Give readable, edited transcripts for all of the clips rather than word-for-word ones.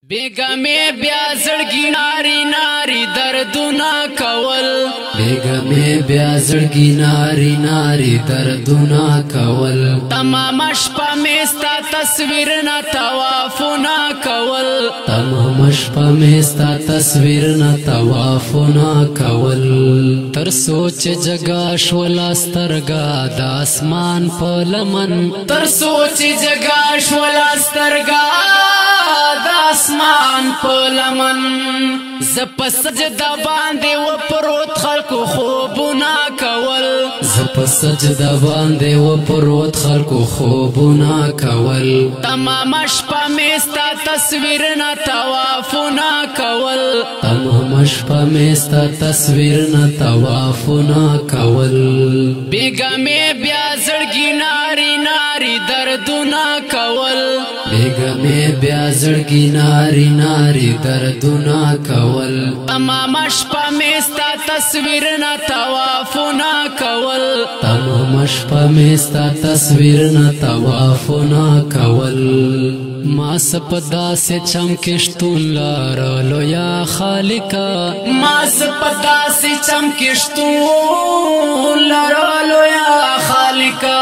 بیگمه بیا زړګي ناری ناری دردونه کول بیگمه بیا زړګي ناری ناری دردونه کول تمام شپه مې ستا تصویر نه طوافونه کول تمام شپه مې ستا تصویر نه طوافونه کول تر سوچ جگا شولا سترګا د اسمان په لمن تر سوچ جگا شولا سترګا د اسمان په لمن ز په سجده باندې و پروت خلکو خوبونه کول ز په سجده باندې و پروت خلکو خوبونه کول تمام شپه مې ستا تصویر نه طوافونه کول تمام شپه مې ستا تصویر نه طوافونه کول بیگمه بیا زړګي ناری ناری دردونه کول بیگمه بیا زړګي ناری ناری دردونه کول تمام شپه مې ستا تصویر نه طوافونه کول تمام شپه مې ستا تصویر نه طوافونه کول ما سپدا سے چمکشتون لارلو یا خالقا ما سپدا سے چمکشتون لارلو یا خالقا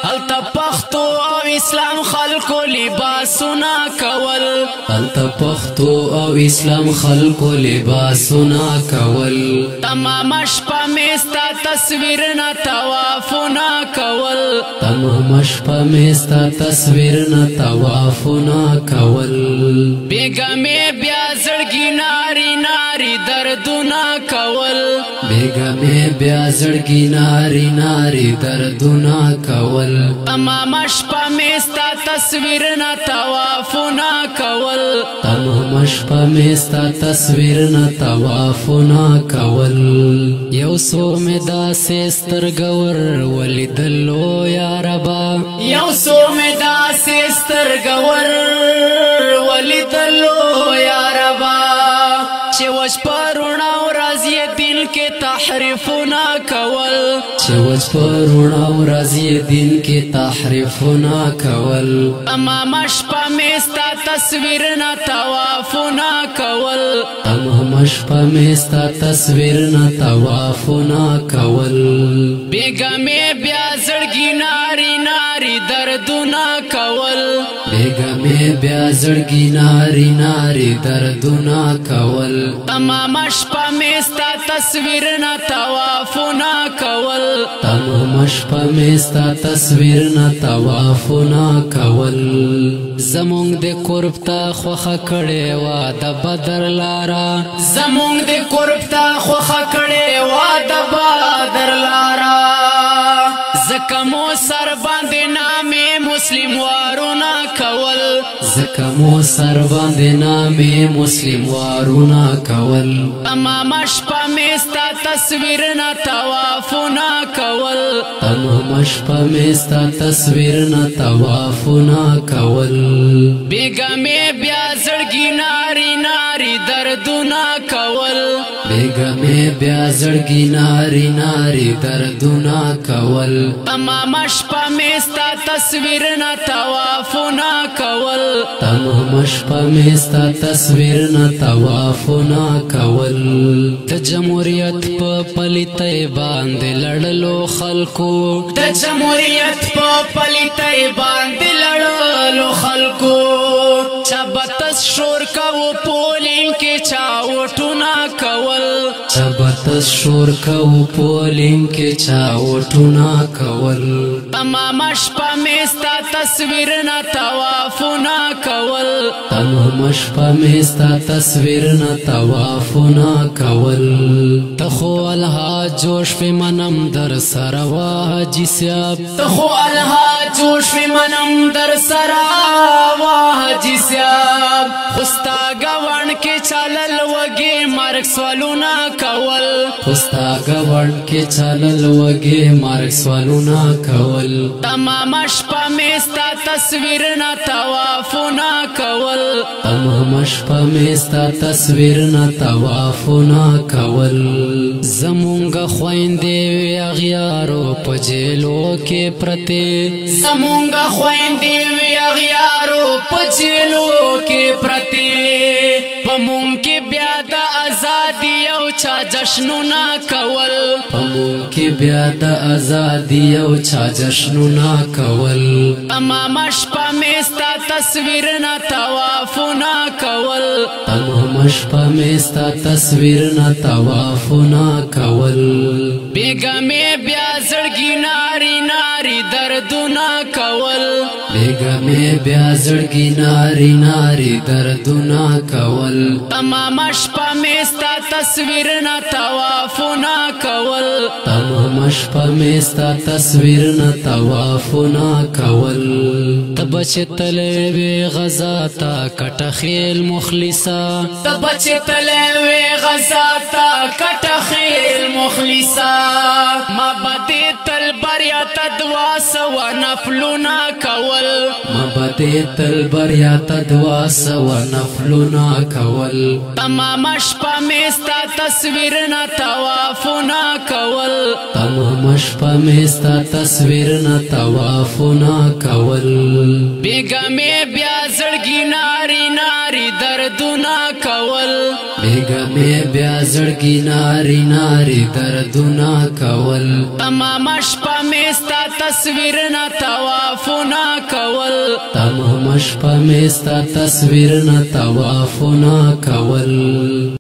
هلته پښتو او اسلام خلکو لباسونه کول هلته پښتو او اسلام خلکو لباسونه کول تمام شپه مې ستا تصویر نه طوافونه کول تمام شپه مې ستا تصویر نه طوافونه کول بیگمه بیا زړګي ناری ناری دردونه کول بیگمه بیا زړګي ناری ناری دردونه کول تمام شپه مې ستا تصویر نه طوافونه کول تمام شپه مې ستا تصویر نه طوافونه کول یو څو مې داسې سترګور ولیدلو یا ربا یو څو مې داسې سترګور ولیدلو یا ربا چې وش پرونا ورځ یې دل کې تحریفونه کول چې وش پرونا ورځ یې دل کې تحریفونه کول تمام شپه مې ستا تصویر نه طوافونه کول تمام شپه مې ستا تصویر نه طوافونه کول بیگمه بیا زړګي ناری ناری دردونه کول بیگمه بیا زړګي ناری ناری دردونه کول تمام شپه مې ستا تصویر نه طوافونه کول تمام شپه مې ستا تصویر نه طوافونه کول زمونږ د قرب ته خوښه کړې وه د بدر لاره زمونږ د قرب ته خوښه کړې وه د بدر لاره ځکه مو سر باندې نامې مسلم وارونه کول ځکه مو سر باندې نامې مسلم وارونه کول تمام شپه مې ستا تصویر نه طوافونه کول تمام شپه مې ستا تصویر نه طوافونه کول بیگمه بیا زړګي ناری ناری دردونه کول بیگمه بیا زړګي ناری ناری دردونه کول تمام شپه مې ستا تصویر نه طوافونه کول تمام شپه مې ستا تصویر نه طوافونه کول د جمهوریت په پلیتۍ باندې لړلو خلکو د جمهوریت په پلیتۍ باندې لړلو خلکو چا بتس شور کوو پولینګ کې چا وټونه کول چا بتس شور کوو پولینګ کې چا وټونه کول تمام شپه مې ستا تصویر نه طوافونه کول تمام شپه مې ستا تصویر نه طوافونه کول ته خو الها جوش په منم در سره واه حاجي صاحب ته خو الها جوش په منم در سره واه حاجي صاحب خوستا ګوڼ کې چلل وږي مرګ سوالونه کول خوستا ګوڼ کې چلل وږي مرګ سوالونه کول تمام شپه مې ستا تصویر نه طوافونه کول تمام شپه مې ستا تصویر نه طوافونه کول زمونږ خویندې وې اغیارو په جیلو کې پرتې زمونږ خویندې وې اغیارو په جیلو کې پرتې پمون کې بیا د ازادي او چا جشنونه کول پمون کې بیا د ازادي او چا جشنونه کول تمام شپه مې ستا تصویر نه طوافونه کول تمام شپه مې ستا تصویر نه طوافونه کول بیګا مې بیا زړګي ناري ناري دردونه کول بیګا مې بیا زړګي ناري ناري دردونه کول تمام شپه مې ستا تصویر نه طوافونه کول تمام شپه مې ستا تصویر نه طوافونه کول تب چې تلې وې غزا تا کټه خیل مخلصا تب چې تلې وې غزا تا کټه خیل مخلصا ما بدې تل بریا تدوا سوا نفلونه کول ما بدې تل بریا تدوا سوا نفلونه کول تمام شپه مې ستا تصویر نه طوافونه کول تمام شپه مې ستا تصویر نه طوافونه کول بیګا مې بیا زړګي ناري ناري دردونه کول بیګا مې بیا زړګي ناري ناري دردونه کول تمام شپه مې ستا تصویر نه طوافونه کول تمام شپه مې ستا تصویر نه طوافونه کول